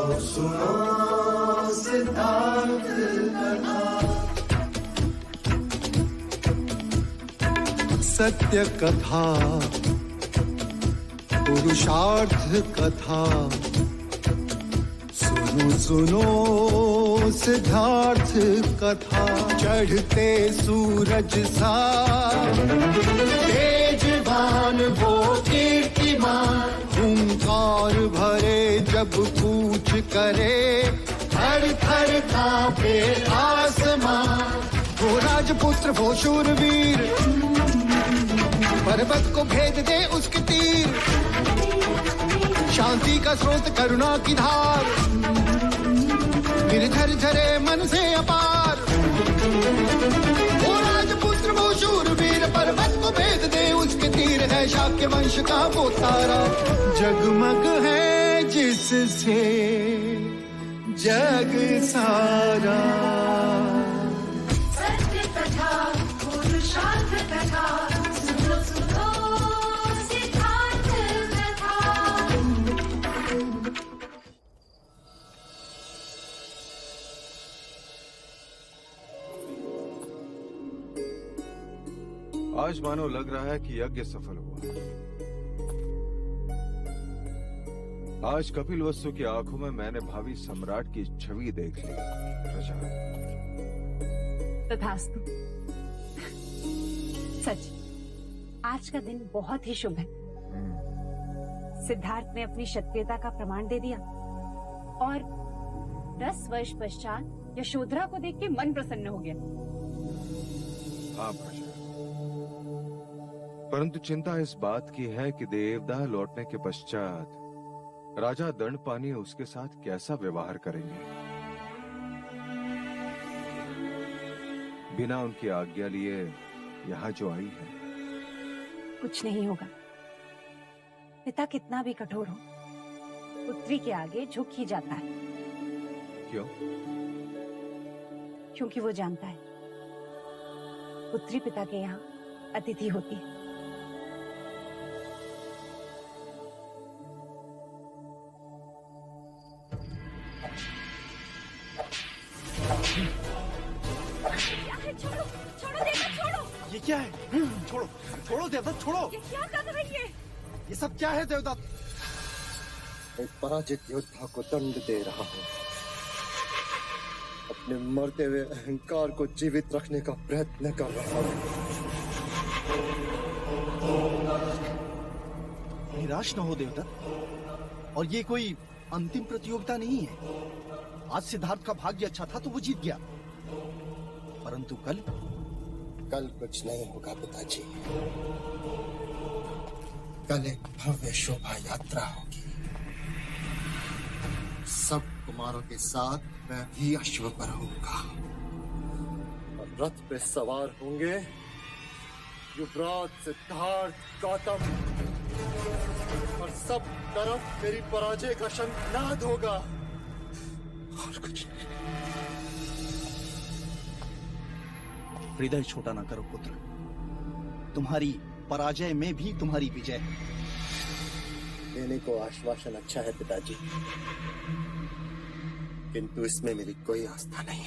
सुनो सिद्धार्थ कथा। सत्य कथा, पुरुषार्थ कथा, सुनो सुनो सिद्धार्थ कथा। चढ़ते सूरज सा तेजवान वो कीर्तिमान, हुंकार भरे जब कूच करे, थर थर कांपे आसमान। वो राजपुत्र वो शूरवीर, पर्वत को भेद दे उसके तीर, शांति का स्रोत करुणा की धार, निर्झर झरे मन से अपार। वो राजपुत्र वो शूरवीर, पर्वत को भेद दे उसके तीर, है शाक्य वंश का वो तारा, जगमग है जिससे जग सारा। सत्य कथा, पुरुषार्थ कथा, सुनो सुनो सिद्धार्थ कथा। आज मानो लग रहा है कि यज्ञ सफल हुआ। आज कपिल वस्तु की आंखों में मैंने भावी सम्राट की छवि देख ली। प्रजा, तथास्तु। सच, आज का दिन बहुत ही शुभ है। सिद्धार्थ ने अपनी क्षत्रियता का प्रमाण दे दिया और 10 वर्ष पश्चात यशोधरा को देख के मन प्रसन्न हो गया। हाँ प्रजा, परंतु चिंता इस बात की है कि देवदाह लौटने के पश्चात राजा दंडपानी उसके साथ कैसा व्यवहार करेंगे। बिना उनकी आज्ञा लिए यहाँ जो आई है। कुछ नहीं होगा। पिता कितना भी कठोर हो, पुत्री के आगे झुक ही जाता है। क्यों? क्योंकि वो जानता है पुत्री पिता के यहाँ अतिथि होती है। छोड़ो, छोड़ो देवदत्त, छोड़ो। ये क्या है? छोड़ो, छोड़ो देवदत्त, छोड़ो। ये क्या कर रही है? ये सब क्या है देवदत्त? एक पराजित योद्धा को दंड दे रहा हूँ। अपने मरते हुए अहंकार को जीवित रखने का प्रयत्न कर रहा हूँ। निराश न हो देवदत्त, और ये कोई अंतिम प्रतियोगिता नहीं है। आज सिद्धार्थ का भाग्य अच्छा था तो वो जीत गया, परंतु कल कुछ नहीं होगा पिताजी। कल एक भव्य शोभा यात्रा होगी। सब कुमारों के साथ मैं भी अश्व पर होऊंगा और रथ पे सवार होंगे युवराज सिद्धार्थ गौतम, और सब तरफ मेरी पराजय का शंखनाद होगा और कुछ नहीं। हृदय छोटा ना करो पुत्र, तुम्हारी पराजय में भी तुम्हारी विजय है। देने को आश्वासन अच्छा है पिताजी, किंतु इसमें मेरी कोई आस्था नहीं।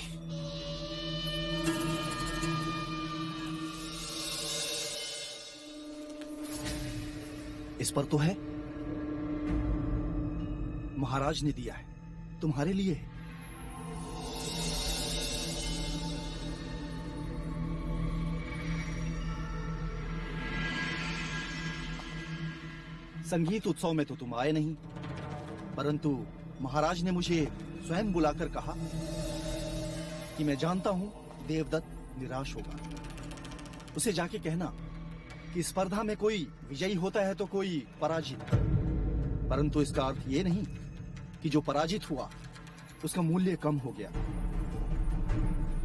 इस पर तो है, महाराज ने दिया है, तुम्हारे लिए है। संगीत उत्सव में तो तुम आए नहीं, परंतु महाराज ने मुझे स्वयं बुलाकर कहा कि मैं जानता हूं देवदत्त निराश होगा। उसे जाके कहना कि स्पर्धा में कोई विजयी होता है तो कोई पराजित, परंतु इसका अर्थ ये नहीं कि जो पराजित हुआ उसका मूल्य कम हो गया।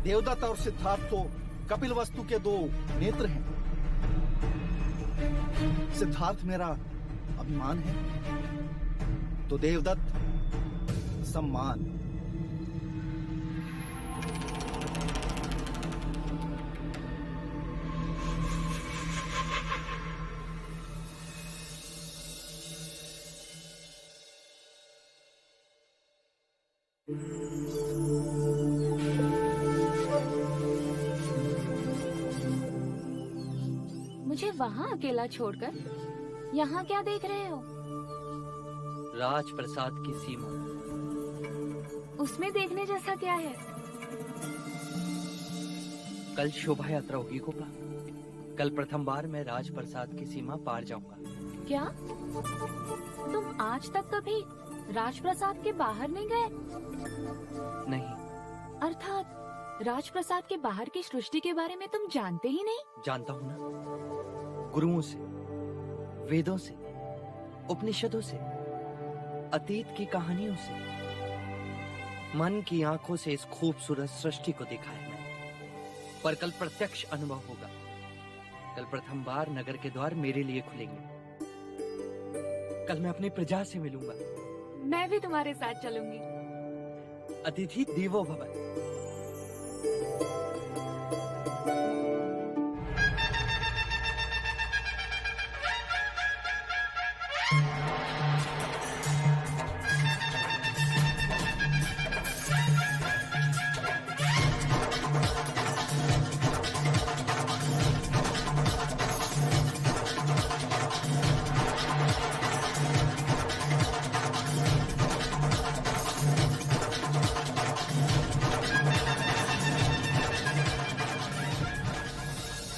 देवदत्त और सिद्धार्थ तो कपिल वस्तु के दो नेत्र हैं। सिद्धार्थ मेरा अभिमान है तो देवदत्त सम्मान। मुझे वहाँ अकेला छोड़कर यहाँ क्या देख रहे हो? राजप्रसाद की सीमा। उसमें देखने जैसा क्या है? कल शोभा यात्रा होगी गोपा। कल प्रथम बार मैं राजप्रसाद की सीमा पार जाऊंगा। क्या तुम आज तक कभी राजप्रसाद के बाहर नहीं गए? नहीं। अर्थात राजप्रसाद के बाहर की सृष्टि के बारे में तुम जानते ही नहीं? जानता हूँ ना, गुरुओं से, वेदों से, उपनिषदों से, अतीत की कहानियों से, मन की आंखों से इस खूबसूरत सृष्टि को देखा है मैंने। पर कल प्रत्यक्ष अनुभव होगा। कल प्रथम बार नगर के द्वार मेरे लिए खुलेंगे। कल मैं अपनी प्रजा से मिलूंगा। मैं भी तुम्हारे साथ चलूंगी। अतिथि देवो भव।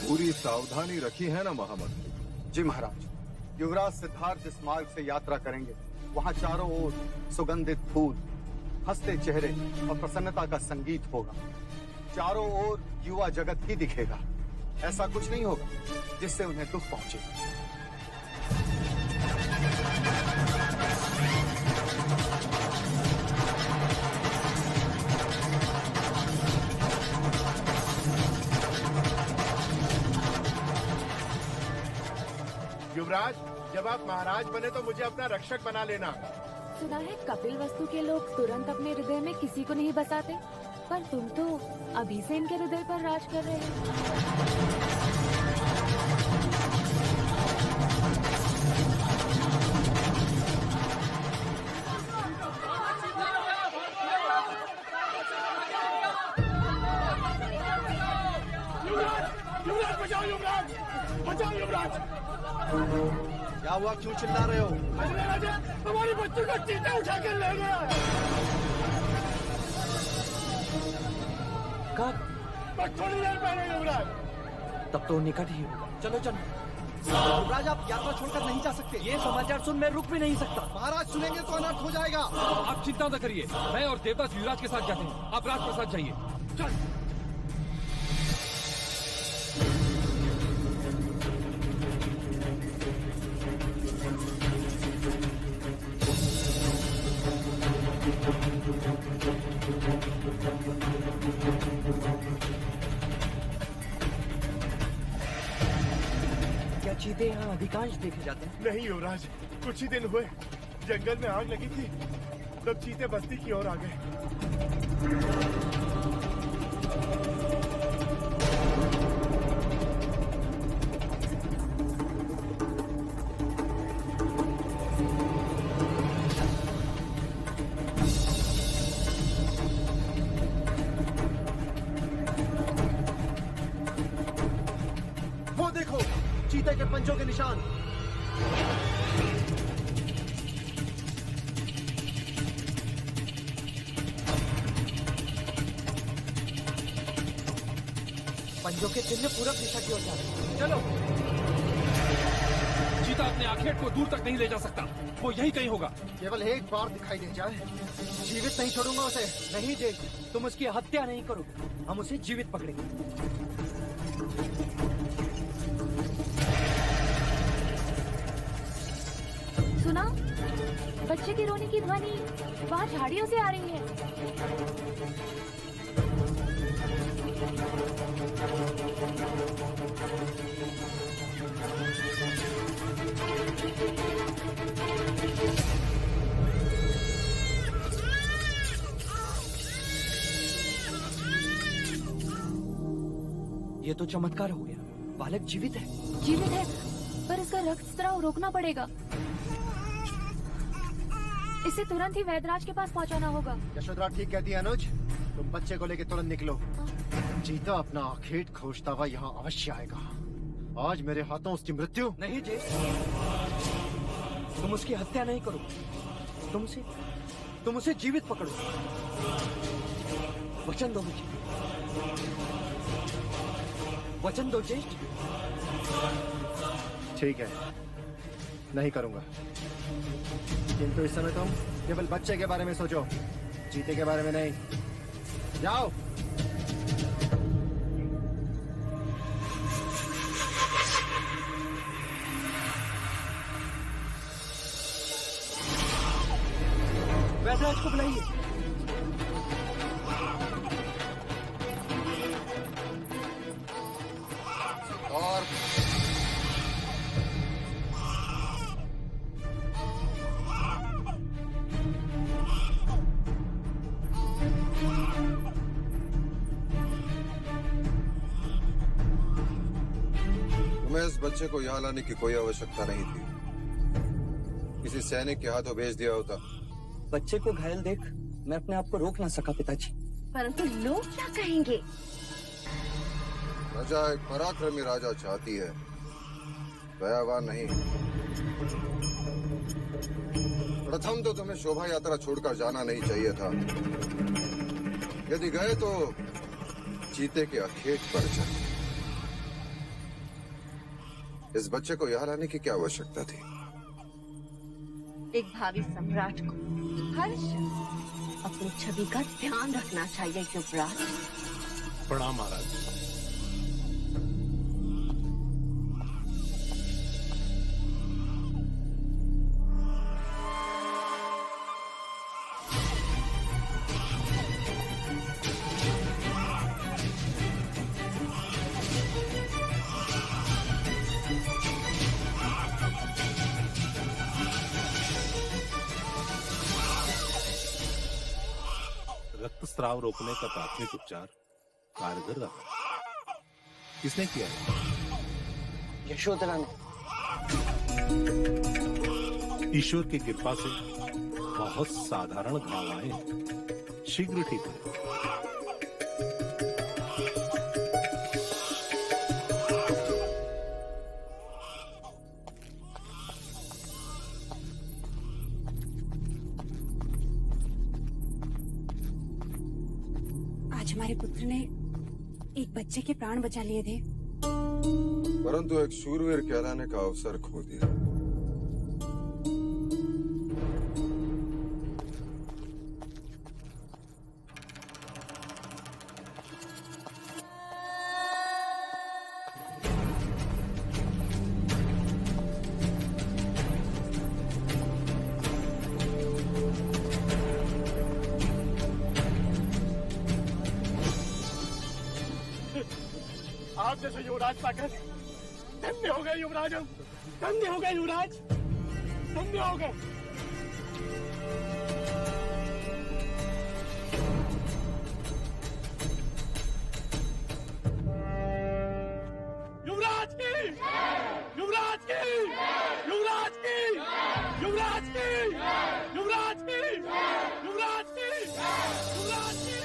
पूरी सावधानी रखी है ना महामंत्री? जी महाराज। युवराज सिद्धार्थ जिस मार्ग से यात्रा करेंगे वहाँ चारों ओर सुगंधित फूल, हंसते चेहरे और प्रसन्नता का संगीत होगा। चारों ओर युवा जगत ही दिखेगा। ऐसा कुछ नहीं होगा जिससे उन्हें दुख पहुंचे। युवराज, जब आप महाराज बने तो मुझे अपना रक्षक बना लेना। सुना है कपिल वस्तु के लोग तुरंत अपने हृदय में किसी को नहीं बसाते, पर तुम तो अभी से इनके हृदय पर राज कर रहे हो। युवराज बचाओ, युवराज बचाओ, युवराज। क्या हुआ, क्यों चिल्ला रहे हो? राजा, हमारी बच्ची को चीता उठा कर ले गया। कब? बस थोड़ी देर पहले युवराज। तब तो निकट ही होगा। चलो चलो। युवराज, आप यात्रा छोड़कर नहीं जा सकते। ये समाचार सुन मैं रुक भी नहीं सकता। महाराज सुनेंगे तो अनर्थ हो जाएगा। आप चिंता न करिए, मैं और देवदास युवराज के साथ जाते हैं। आप राजप्रसाद जाइए। चल। क्या चीते यहाँ अधिकांश देखे जाते हैं? नहीं युवराज, कुछ ही दिन हुए जंगल में आग लगी थी, तब चीते बस्ती की ओर आ गए। वो देखो, चीते के पंजों के निशान। पंजों के चिन्ह पूरब दिशा की ओर जा रहे हैं। चलो। चीता अपने आखेट को दूर तक नहीं ले जा सकता, वो यही कहीं होगा। केवल एक बार दिखाई दे जाए, जीवित नहीं छोड़ूंगा उसे। नहीं देख, तुम उसकी हत्या नहीं करोगे, हम उसे जीवित पकड़ेंगे। सुना, बच्चे की रोने की ध्वनि वहाँ झाड़ियों से आ रही है। ये तो चमत्कार हो गया, बालक जीवित है। जीवित है, पर इसका रक्तस्राव रोकना पड़ेगा। इसे तुरंत ही वैदराज के पास पहुंचाना होगा। यशोधरा ठीक कहती है अनुज, तुम बच्चे को लेकर तुरंत निकलो। चीता अपना आखेट खोजता हुआ यहाँ अवश्य आएगा। आज मेरे हाथों उसकी मृत्यु नहीं जी, तुम उसकी हत्या नहीं करो, तुम उसे जीवित पकड़ो। वचन दो मुझे, वचन दो ज्येष्ठ। ठीक है, नहीं करूंगा, किंतु इस समय तुम केवल बच्चे के बारे में सोचो, चीते के बारे में नहीं। जाओ। वैदराज को बुलाइए। और तुम्हें इस बच्चे को यहाँ लाने की कोई आवश्यकता नहीं थी। किसी सैनिक के हाथों भेज दिया होता। बच्चे को घायल देख मैं अपने आप को रोक ना सका पिताजी। परंतु लोग क्या कहेंगे? प्रजा एक पराक्रमी राजा चाहती है, दयावान नहीं। प्रथम तो तुम्हें शोभा यात्रा छोड़कर जाना नहीं चाहिए था। यदि गए तो चीते के अखेट पर जाते। इस बच्चे को यहाँ लाने की क्या आवश्यकता थी? एक भावी सम्राट को हर शख्स अपनी छवि का ध्यान रखना चाहिए युवराज। प्रणाम महाराज। रक्तस्राव रोकने का प्राथमिक उपचार कारगर रहा। किसने किया है? यशोधरा ने। ईश्वर की कृपा से बहुत साधारण घाव आए, शीघ्र ठीक हो। आज हमारे पुत्र ने एक बच्चे के प्राण बचा लिए थे, परंतु एक शूरवीर कहलाने का अवसर खो दिया। आप जैसे युवराज पाकर धन्य हो गए युवराज, हम धन्य हो गए युवराज, धन्य हो गए। युवराज की, युवराज की, युवराज की, युवराज की, युवराज की, युवराज की, युवराज की।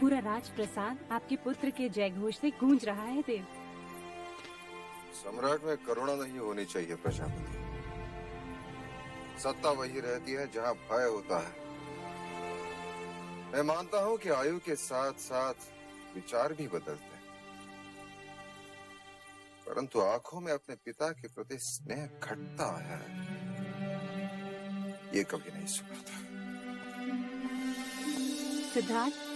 पूरा राजप्रसाद आपके पुत्र के जयघोष से गूंज रहा है देव। सम्राट में करुणा नहीं होनी चाहिए प्रजापति। सत्ता वही रहती है जहाँ भय होता है। मैं मानता हूँ कि आयु के साथ साथ विचार भी बदलते हैं, परंतु आंखों में अपने पिता के प्रति स्नेह घटता है, ये कभी नहीं सुना था। सिद्धार्थ,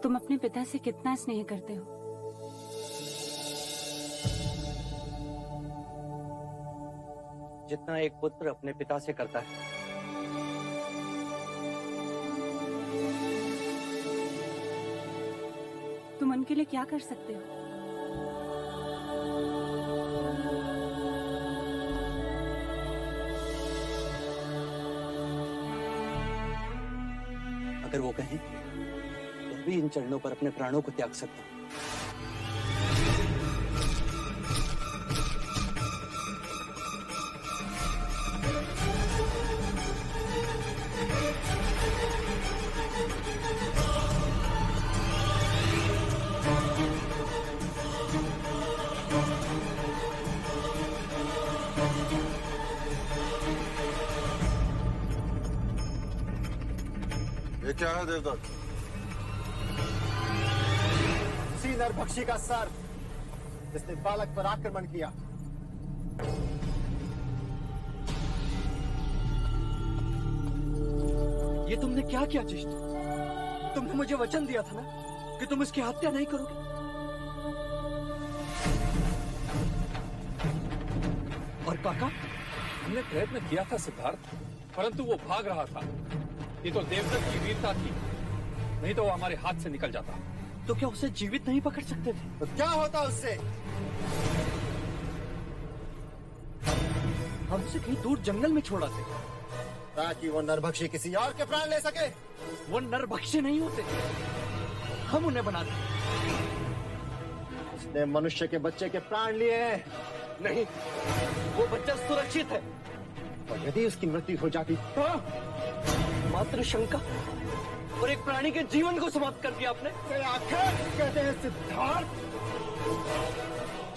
तुम अपने पिता से कितना स्नेह करते हो? जितना एक पुत्र अपने पिता से करता है। तुम उनके लिए क्या कर सकते हो? अगर वो कहें तो भी इन चरणों पर अपने प्राणों को त्याग सकता हूं। ये क्या है देवदत्त? उसी नरभक्षी का सर जिसने बालक पर आक्रमण किया। ये तुमने क्या किया जिष्ट? तुमने मुझे वचन दिया था ना कि तुम इसकी हत्या नहीं करोगे। और काका, हमने प्रयत्न किया था सिद्धार्थ, परंतु वो भाग रहा था। ये तो देवदत्त की वीरता थी, नहीं तो वो हमारे हाथ से निकल जाता। तो क्या उसे जीवित नहीं पकड़ सकते थे? तो क्या होता उससे? हमसे कहीं दूर जंगल में छोड़ा थे ताकि वो नरभक्षी किसी और के प्राण ले सके। वो नरभक्षी नहीं होते, हम उन्हें बनाते। उसने मनुष्य के बच्चे के प्राण लिए हैं। नहीं, वो बच्चा सुरक्षित है। और यदि उसकी मृत्यु हो जाती तो? मात्र शंका और एक प्राणी के जीवन को समाप्त कर दिया आपने। आखिर कहते हैं सिद्धार्थ,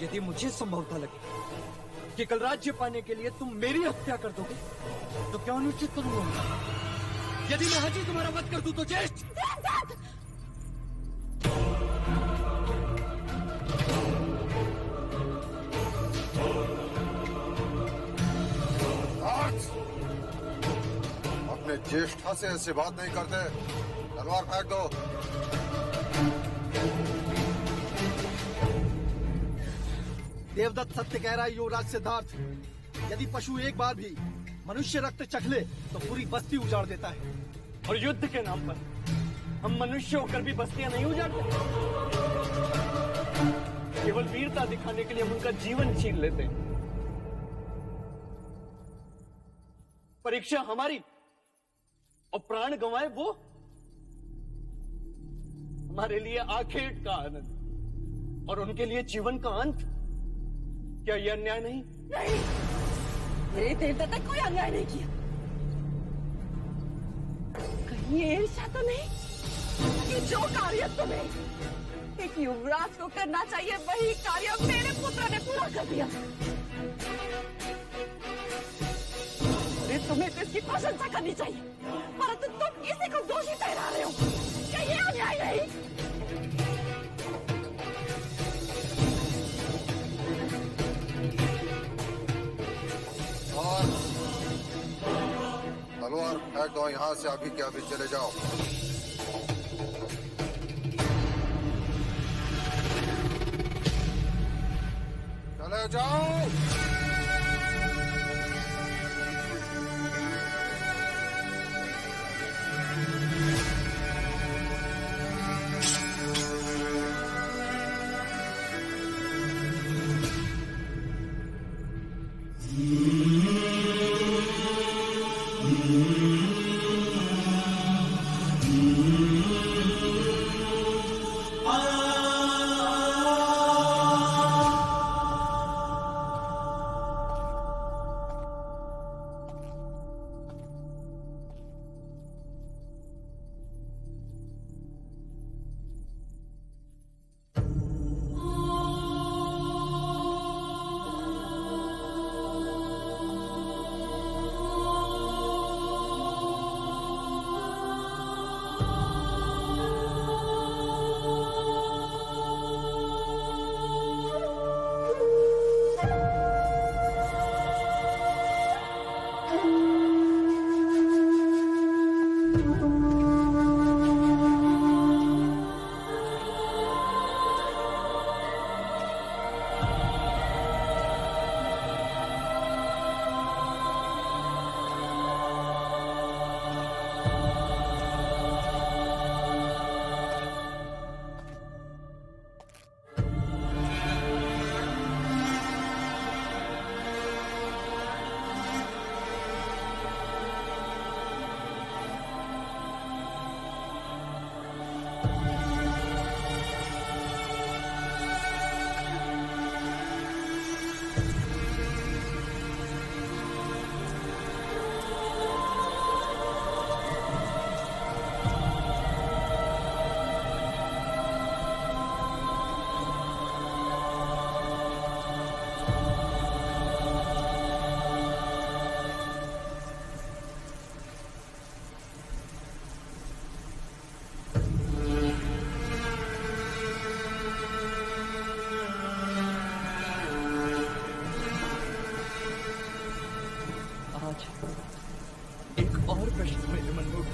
यदि मुझे संभवता लगे कि कल राज्य पाने के लिए तुम मेरी हत्या कर दोगे तो क्या अनुचित करूंगा? यदि मैं आज ही तुम्हारा वध कर दूं तो ज्येष्ठ। अपने ज्येष्ठा से ऐसी बात नहीं करते। तलवार फेंक दो। देवदत्त सत्य कह रहा है युवराज सिद्धार्थ। यदि पशु एक बार भी मनुष्य रक्त चख ले तो पूरी बस्ती उजाड़ देता है। और युद्ध के नाम पर हम मनुष्य होकर भी बस्तियां नहीं उजाड़ते। केवल वीरता दिखाने के लिए हम उनका जीवन छीन लेते हैं। परीक्षा हमारी और प्राण गंवाए वो हमारे लिए आखिर का आनंद और उनके लिए जीवन का अंत। क्या यह अन्याय नहीं? नहीं, मेरे देवदत्त ने कोई अन्याय नहीं किया। कहीं ये ईर्ष्या तो नहीं कि जो कार्य तुम्हें एक युवराज को करना चाहिए वही कार्य मेरे पुत्र ने पूरा कर दिया। अरे तुम्हें तो इसकी प्रशंसा करनी चाहिए, परंतु तुम इसी को दोषी ठहरा रहे हो। क्या ये अन्याय नहीं? और तलवार फेंक दो यहाँ से, अभी के अभी चले जाओ। चले जाओ।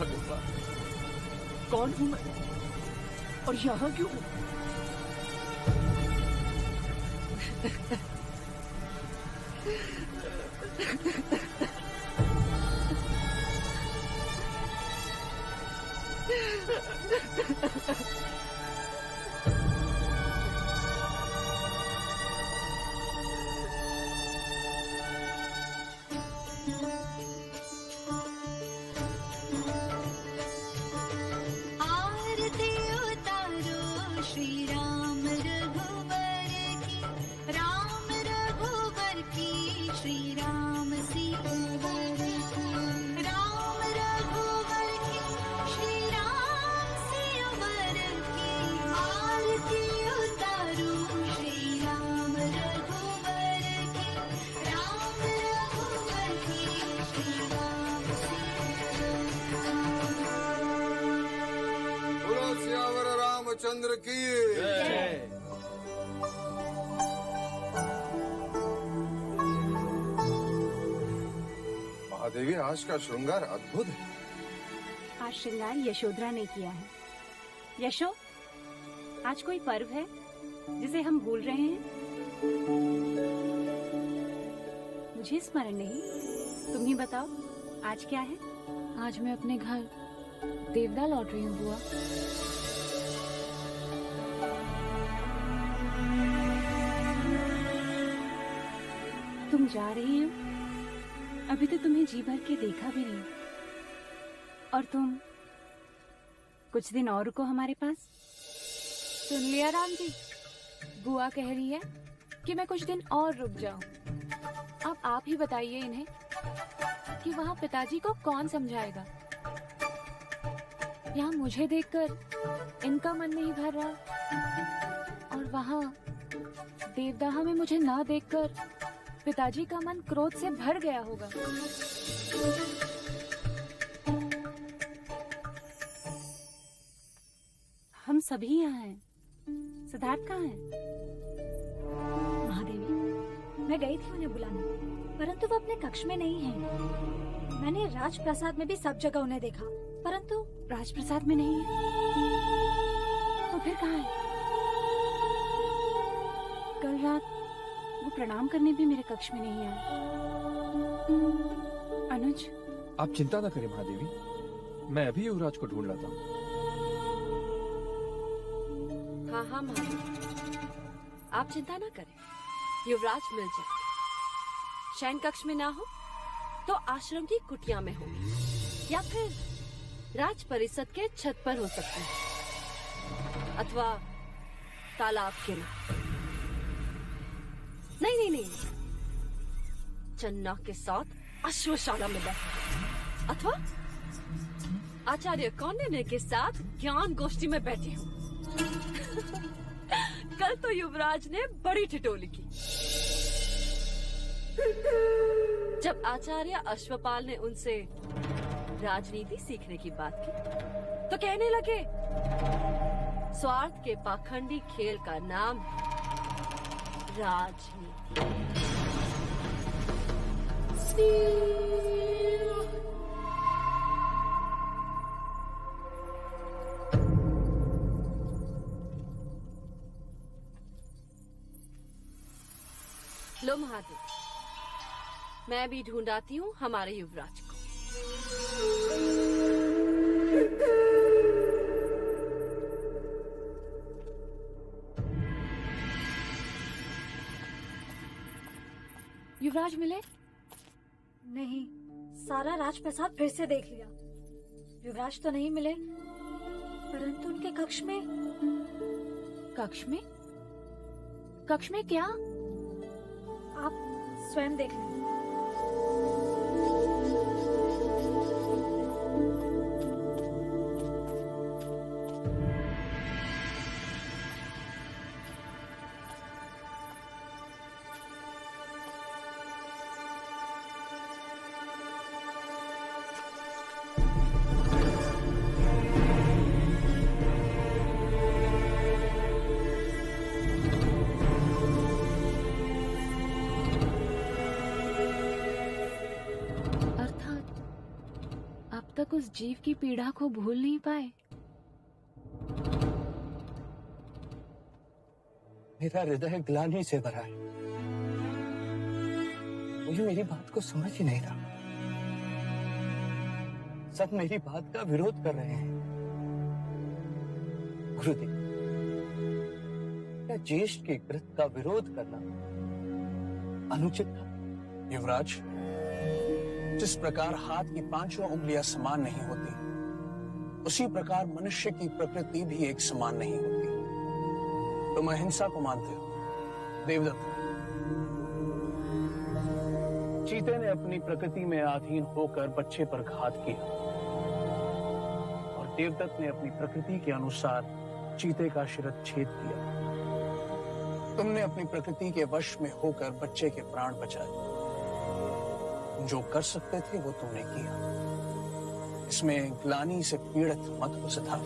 भगवान, कौन हूं मैं और यहाँ क्यों हूं? आरती उतारो श्री राम रघुवर की, राम रघुवर की, श्री राम सियावर की, राम रघुवर की, श्री राम सियावर की। आरती उतारो श्री राम रघुवर की, राम रघुवर की, श्री राम सियावर की। बोलो सियावर रामचंद्र की जय। महादेवी, आज का श्रृंगार अद्भुत है। आज श्रृंगार यशोधरा ने किया है। यशो, आज कोई पर्व है जिसे हम भूल रहे हैं? मुझे स्मरण नहीं, तुम ही बताओ आज क्या है? आज मैं अपने घर देवदा लौट रही हूँ बुआ। तुम जा रही हो? अभी तो तुम्हें जी भर के देखा भी नहीं, और तुम कुछ दिन और रुको हमारे पास। सुन लिया राम जी, बुआ कह रही है कि मैं कुछ दिन और रुक जाऊं। अब आप ही बताइए इन्हें कि वहाँ पिताजी को कौन समझाएगा। यहाँ मुझे देखकर इनका मन नहीं भर रहा, और वहाँ देवदाह में मुझे ना देखकर पिताजी का मन क्रोध से भर गया होगा। हम सभी यहाँ हैं। सिद्धार्थ कहाँ है? महादेवी, मैं गई थी उन्हें बुलाने, परंतु वो अपने कक्ष में नहीं है। मैंने राजप्रसाद में भी सब जगह उन्हें देखा, परंतु राजप्रसाद में नहीं है। तो फिर कहाँ है? कल रात वो प्रणाम करने भी मेरे कक्ष में नहीं आया। अनुज, आप चिंता न करें महादेवी, मैं अभी युवराज को ढूंढ लाता हूँ। हाँ हाँ महादेवी, आप चिंता ना करें, युवराज मिल जाए। शयन कक्ष में ना हो तो आश्रम की कुटिया में हो, या फिर राज परिषद के छत पर हो सकते हैं, अथवा तालाब के नहीं, चन्ना के साथ अश्वशाला में बैठे, अथवा आचार्य कौंडिन्य के साथ ज्ञान गोष्ठी में बैठे हो। कल तो युवराज ने बड़ी ठिठोली की जब आचार्य अश्वपाल ने उनसे राजनीति सीखने की बात की, तो कहने लगे स्वार्थ के पाखंडी खेल का नाम है राजनीति। लो महादेव, मैं भी ढूंढाती हूँ हमारे युवराज को। युवराज मिले? नहीं, सारा राजप्रसाद फिर से देख लिया। युवराज तो नहीं मिले, परंतु उनके कक्ष में। कक्ष में क्या? आप स्वयं देख लें। तक उस जीव की पीड़ा को भूल नहीं पाए। मेरा हृदय ग्लानि से भरा है। मुझे मेरी बात को समझ ही नहीं रहा। सब मेरी बात का विरोध कर रहे हैं। गुरुदेव, क्या ज्येष्ठ के कृत्य का विरोध करना अनुचित था? युवराज, जिस प्रकार हाथ की पांचों उंगलियां समान नहीं होती, उसी प्रकार मनुष्य की प्रकृति भी एक समान नहीं होती। तुम अहिंसा को मानते हो देवदत्त। चीते ने अपनी प्रकृति में अधीन होकर बच्चे पर घात किया और देवदत्त ने अपनी प्रकृति के अनुसार चीते का शिरच्छेद किया। तुमने अपनी प्रकृति के वश में होकर बच्चे के प्राण बचाए। जो कर सकते थे वो तुमने किया। इसमें ग्लानि से पीड़ित मत हो सिद्धार्थ।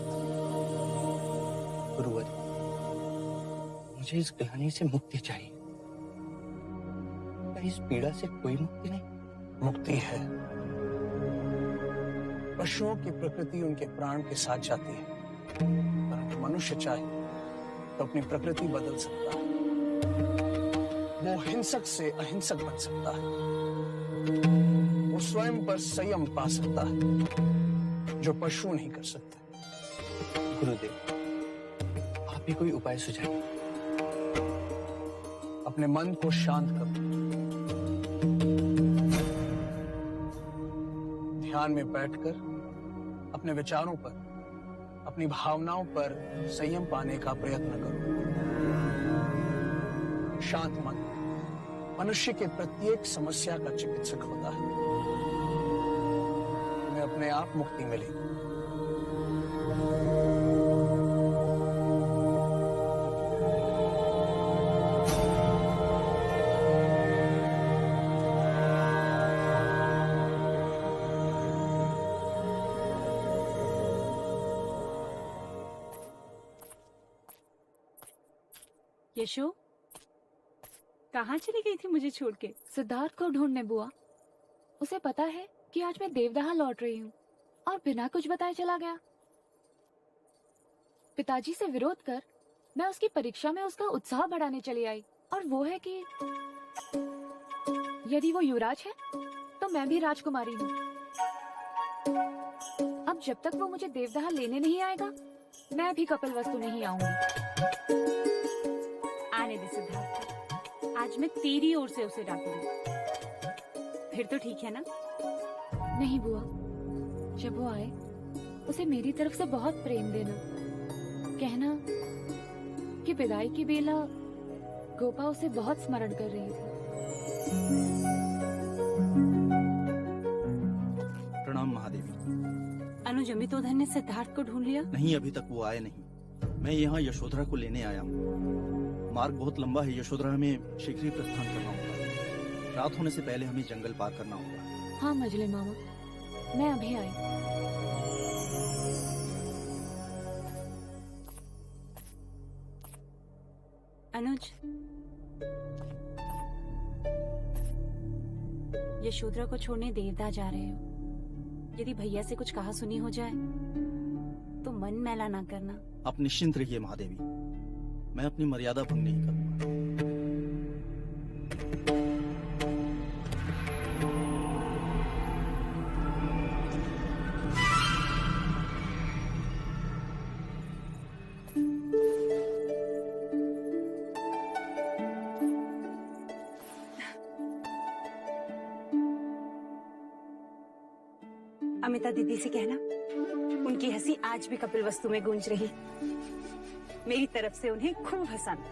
गुरुवर, मुझे इस ग्लानि से मुक्ति चाहिए। क्या इस पीड़ा से कोई मुक्ति नहीं? मुक्ति है। पशुओं की प्रकृति उनके प्राण के साथ जाती है, परंतु मनुष्य चाहे तो अपनी प्रकृति बदल सकता है। वो हिंसक से अहिंसक बन सकता है। वो स्वयं पर संयम पा सकता है, जो पशु नहीं कर सकते। गुरुदेव, आप ही कोई उपाय सुझाइए। अपने मन को शांत करो। ध्यान में बैठकर अपने विचारों पर, अपनी भावनाओं पर संयम पाने का प्रयत्न करो। शांत मन मनुष्य के प्रत्येक समस्या का चिकित्सक होता है। तुम्हें अपने आप मुक्ति मिलेगी। यशो, कहाँ चली गई थी मुझे छोड़ के? सिद्धार्थ को ढूंढने बुआ। उसे पता है कि आज मैं देवदाह लौट रही हूँ और बिना कुछ बताए चला गया। पिताजी से विरोध कर मैं उसकी परीक्षा में उसका उत्साह बढ़ाने चली आई, और वो है कि यदि वो युवराज है तो मैं भी राजकुमारी हूँ। अब जब तक वो मुझे देवदाह लेने नहीं आएगा, मैं भी कपिलवस्तु नहीं आऊंगी। आने दे सिद्धार्थ, आज मैं तेरी ओर से उसे डांटूंगी। फिर तो ठीक है ना? नहीं बुआ, जब वो आए उसे मेरी तरफ से बहुत प्रेम देना। कहना कि विदाई की बेला गोपा उसे बहुत स्मरण कर रही थी। प्रणाम महादेवी। अनुज, अमितोधन ने सिद्धार्थ को ढूंढ लिया? नहीं, अभी तक वो आए नहीं। मैं यहाँ यशोधरा को लेने आया हूँ। मार्ग बहुत लंबा है। यशोधरा हमें शीघ्र ही प्रस्थान करना होगा। रात होने से पहले हमें जंगल पार करना होगा। हाँ मजले मामा, मैं अभी आई। अनुज, यशोधरा को छोड़ने देवदाह जा रहे हो। यदि भैया से कुछ कहा सुनी हो जाए तो मन मैला ना करना। आप निश्चिंत रहिए महादेवी, मैं अपनी मर्यादा भंग नहीं करूंगा। अमिता दीदी से कहना उनकी हंसी आज भी कपिलवस्तु में गूंज रही। मेरी तरफ से उन्हें खूब हंसाना।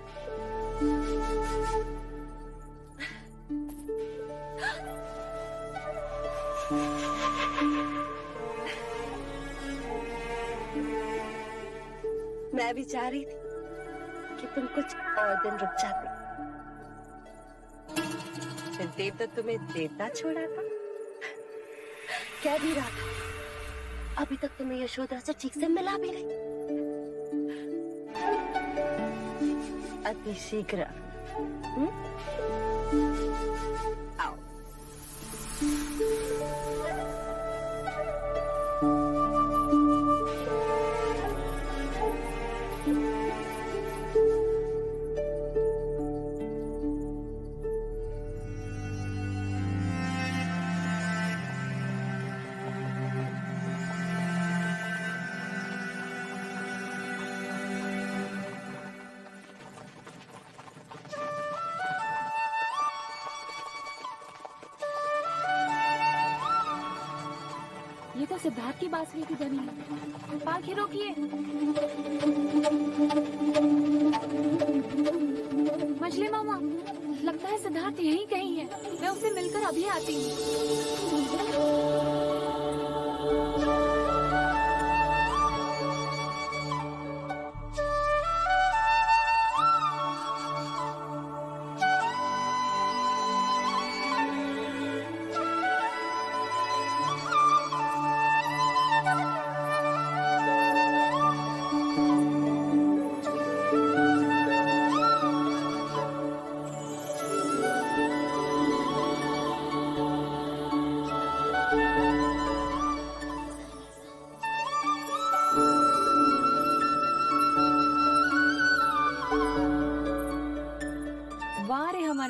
मैं भी चाह रही थी कि तुम कुछ और दिन रुक जाते। फिर देवदत्त तुम्हें देवता छोड़ा था। कह भी रहा था अभी तक तुम्हें यशोधरा से ठीक से मिला भी नहीं। अति शीघ्र आओ। सिद्धार्थ की बांसुरी की ध्वनि है। पालकी रोकिए। मछली मामा, लगता है सिद्धार्थ यहीं कहीं है। मैं उसे मिलकर अभी आती हूँ।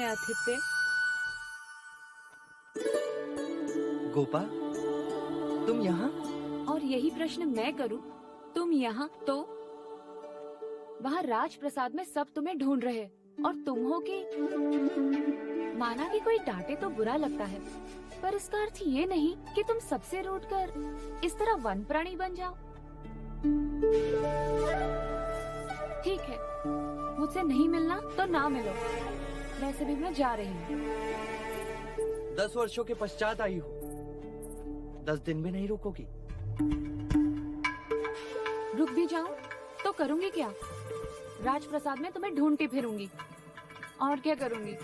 आतिथ्य। गोपा, तुम यहाँ? और यही प्रश्न मैं करूं, तुम यहाँ तो? वहाँ राजप्रसाद में सब तुम्हें ढूंढ रहे और तुम हो कि माना कि कोई डांटे तो बुरा लगता है, पर इसका अर्थ ये नहीं कि तुम सबसे रूठकर इस तरह वन प्राणी बन जाओ। ठीक है, मुझसे नहीं मिलना तो ना मिलो। वैसे भी मैं जा रही हूँ। 10 वर्षों के पश्चात आई हो, 10 दिन भी नहीं रुकोगी? रुक भी जाऊं तो करूंगी क्या? राजप्रसाद में तुम्हें ढूंढती फिरूंगी। और क्या करूंगी?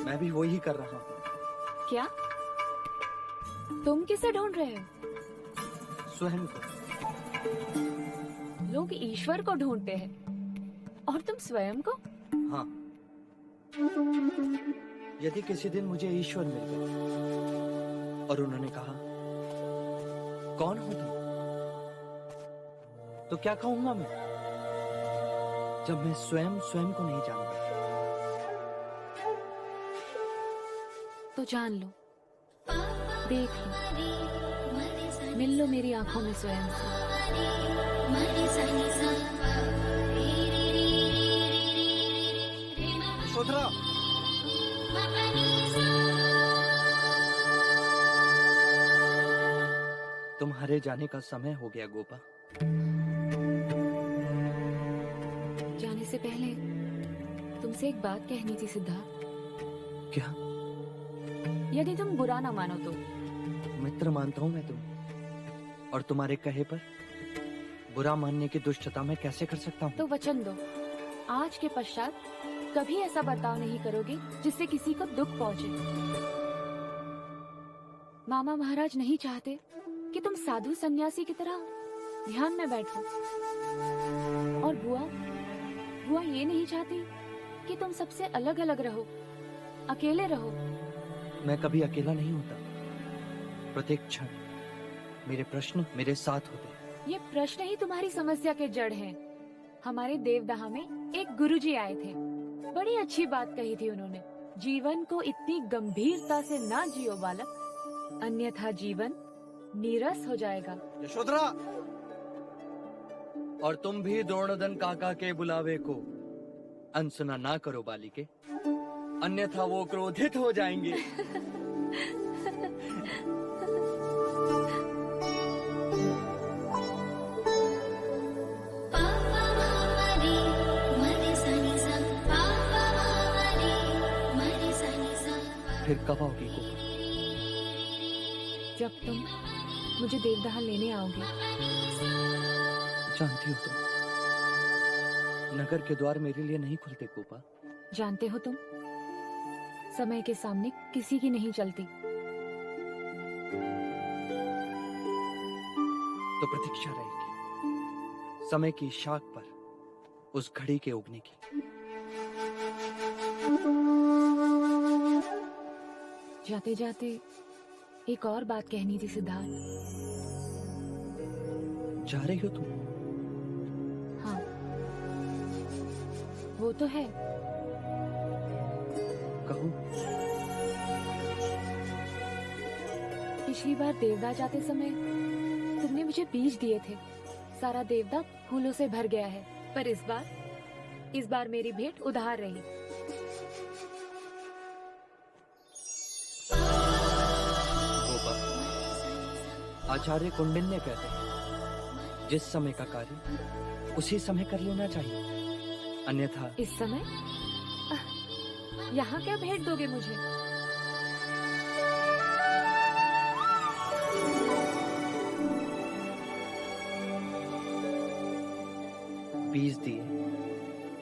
मैं भी वही कर रहा हूँ। क्या? तुम किसे ढूंढ रहे हो? स्वयं को। लोग ईश्वर को ढूंढते हैं और तुम स्वयं को? हाँ। यदि किसी दिन मुझे ईश्वर मिल गए और उन्होंने कहा, कौन हो तुम? तो क्या कहूंगा मैं, जब मैं स्वयं को नहीं जानता? तो जान लो, देख लो, मिल लो मेरी आंखों में स्वयं से। यशोधरा, तुम्हारे जाने का समय हो गया गोपा। जाने से पहले तुमसे एक बात कहनी थी सिद्धार्थ। क्या? यदि तुम बुरा ना मानो तो। मित्र मानता हूं मैं तुम, और तुम्हारे कहे पर बुरा मानने की दुष्टता मैं कैसे कर सकता हूँ? तो वचन दो, आज के पश्चात कभी ऐसा बर्ताव नहीं करोगे जिससे किसी को दुख पहुंचे। मामा महाराज नहीं चाहते कि तुम साधु सन्यासी की तरह ध्यान में बैठो, और बुआ ये नहीं चाहती कि तुम सबसे अलग अलग रहो, अकेले रहो। मैं कभी अकेला नहीं होता। प्रत्येक क्षण मेरे प्रश्न मेरे साथ होते। ये प्रश्न ही तुम्हारी समस्या के जड़ हैं। हमारे देवदाह में एक गुरुजी आए थे, बड़ी अच्छी बात कही थी उन्होंने। जीवन को इतनी गंभीरता से ना जियो बालक, अन्यथा जीवन नीरस हो जाएगा। यशोधरा, और तुम भी द्रोणोदन काका के बुलावे को अनसुना ना करो बालिके, अन्यथा वो क्रोधित हो जाएंगे। फिर कब आओगी गोपा? जब तुम मुझे देवदाह लेने आओगे। जानती हो तुम, नगर के द्वार मेरे लिए नहीं खुलते गोपा। जानते हो तुम, समय के सामने किसी की नहीं चलती। तो प्रतीक्षा रहेगी समय की शाख पर उस घड़ी के उगने की। जाते जाते एक और बात कहनी थी सिद्धार्थ। जा रही हो तुम? हाँ, वो तो है। कहो। पिछली बार देवदाह जाते समय तुमने मुझे बीज दिए थे। सारा देवदाह फूलों से भर गया है, पर इस बार मेरी भेंट उधार रही। आचार्य कौंडिन्य कहते हैं जिस समय का कार्य उसी समय कर लेना चाहिए, अन्यथा। इस समय यहाँ क्या भेंट दोगे मुझे? बीज दिए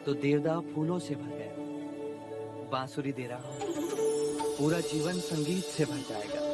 तो देवदाह फूलों से भर गया। बांसुरी दे रहा हूं, पूरा जीवन संगीत से भर जाएगा।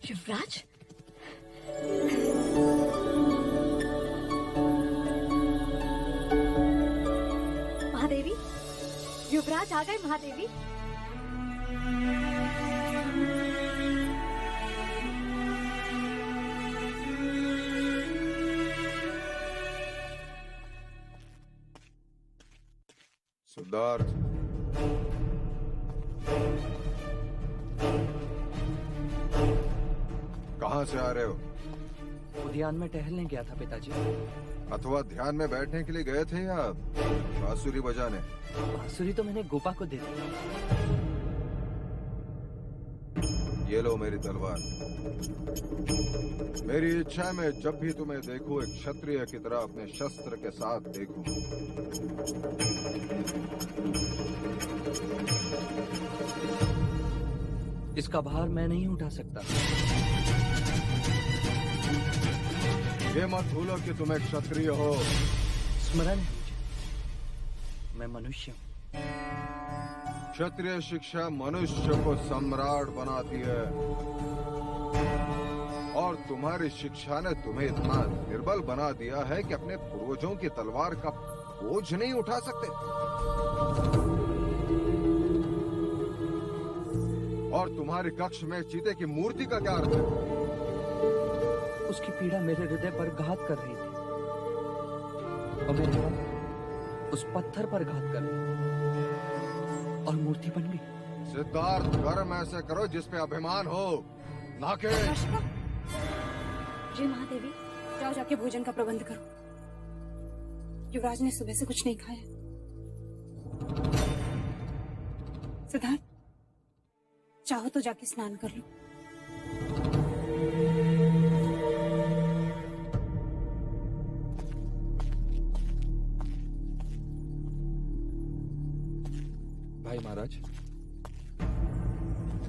युवराज, महादेवी, युवराज आ गए। महादेवी, सिद्धार्थ, कहाँ से आ रहे हो? उद्यान में टहलने गया था पिताजी। अथवा ध्यान में बैठने के लिए गए थे या बांसुरी बजाने? बांसुरी तो मैंने गोपा को दे दी। ये लो मेरी तलवार। मेरी इच्छा है मैं जब भी तुम्हें देखूं एक क्षत्रिय की तरह अपने शस्त्र के साथ देखूं। इसका भार मैं नहीं उठा सकता। ये मत भूलो कि तुम एक क्षत्रिय हो। स्मरण है मुझे, मैं मनुष्य हूँ। क्षत्रिय शिक्षा मनुष्य को सम्राट बनाती है, और तुम्हारी शिक्षा ने तुम्हें इतना निर्बल बना दिया है कि अपने पूर्वजों की तलवार का बोझ नहीं उठा सकते। और तुम्हारे कक्ष में चीते की मूर्ति का क्या अर्थ है? उसकी पीड़ा मेरे हृदय पर घात कर रही थी और मेरे हाथ उस पत्थर पर घात कर रही और मूर्ति बन गई। सिद्धार्थ, कर्म ऐसे करो जिस पे अभिमान हो, ना के। जी महादेवी, जाओ जाके भोजन का प्रबंध करो। युवराज ने सुबह से कुछ नहीं खाया। सिद्धार्थ, चाहो तो जाके स्नान कर लो। भाई महाराज,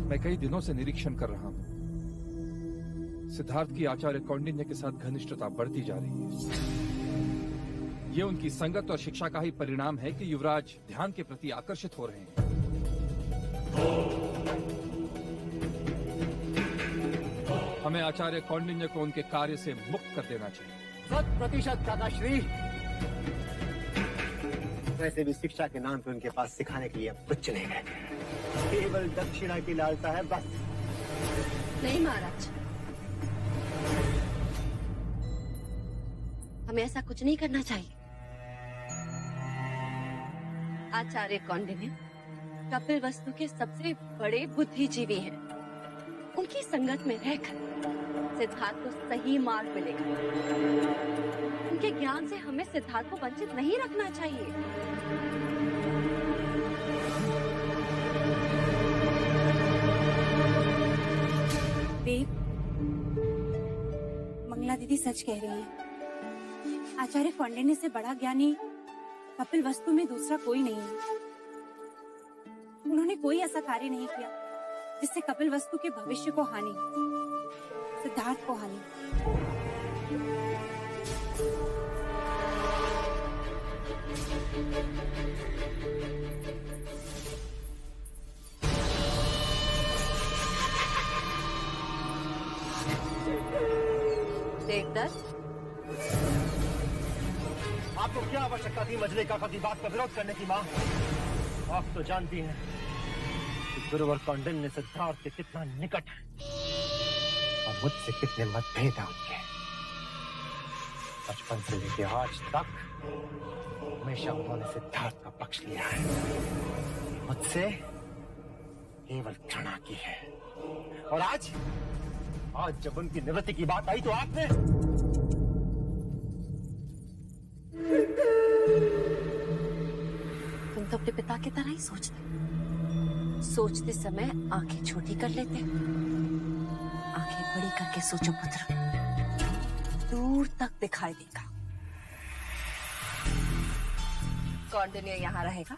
मैं कई दिनों से निरीक्षण कर रहा हूं। सिद्धार्थ की आचार्य कौंडिन्य के साथ घनिष्ठता बढ़ती जा रही है। ये उनकी संगत और शिक्षा का ही परिणाम है कि युवराज ध्यान के प्रति आकर्षित हो रहे हैं। हमें आचार्य कौंडिन्य को उनके कार्य से मुक्त कर देना चाहिए। 100% काकाश्री। वैसे भी शिक्षा के नाम पे उनके पास सिखाने के लिए अब कुछ नहीं गए, केवल दक्षिणा की लालसा है बस। नहीं महाराज, हमें ऐसा कुछ नहीं करना चाहिए। आचार्य कौंडिन्य कपिलवस्तु के सबसे बड़े बुद्धिजीवी हैं। उनकी संगत में रहकर सिद्धार्थ को सही मार्ग मिलेगा। उनके ज्ञान से हमें सिद्धार्थ को वंचित नहीं रखना चाहिए। देव, मंगला दीदी सच कह रही है। आचार्य कौंडिन्य से बड़ा ज्ञानी कपिलवस्तु में दूसरा कोई नहीं है। उन्होंने कोई ऐसा कार्य नहीं किया जिससे कपिलवस्तु के भविष्य को हानि, सिद्धार्थ को हानि। देवदत्त, आप आपको क्या आवश्यकता थी मजलिका की बात का विरोध करने की? माँ, आप तो जानती हैं कि गुरुवर कौंडिन्य सिद्धार्थ के कितना निकट है और मुझसे कितने मतभेद हैं उनके। बचपन से लेकर आज तक हमेशा उन्होंने सिद्धार्थ का पक्ष लिया है, मुझसे केवल घृणा की है। और आज जब उनकी निवृत्ति की बात आई तो आपने तुम तो अपने पिता की तरह ही सोचते समय आंखें छोटी कर लेते, आंखें बड़ी करके सोचो पुत्र, दूर तक दिखाई देगा। कौंडिन्य यहाँ रहेगा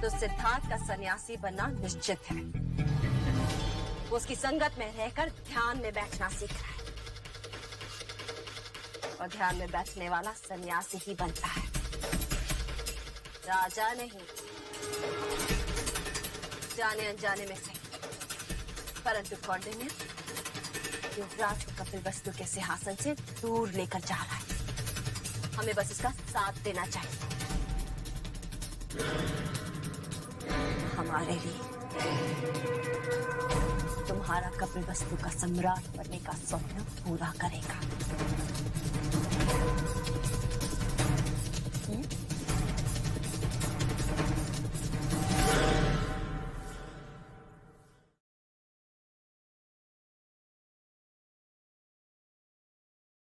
तो सिद्धार्थ का सन्यासी बनना निश्चित है। वो उसकी संगत में रहकर ध्यान में बैठना सीख रहा है, और ध्यान में बैठने वाला सन्यासी ही बनता है, राजा नहीं। जाने अनजाने में सही, परंतु कौंडिन्य युवराज को कपिलवस्तु के सिंहासन से दूर लेकर जा रहा है। हमें बस इसका साथ देना चाहिए। हमारे लिए तुम्हारा कपिलवस्तु का सम्राट बनने का स्वप्न पूरा करेगा।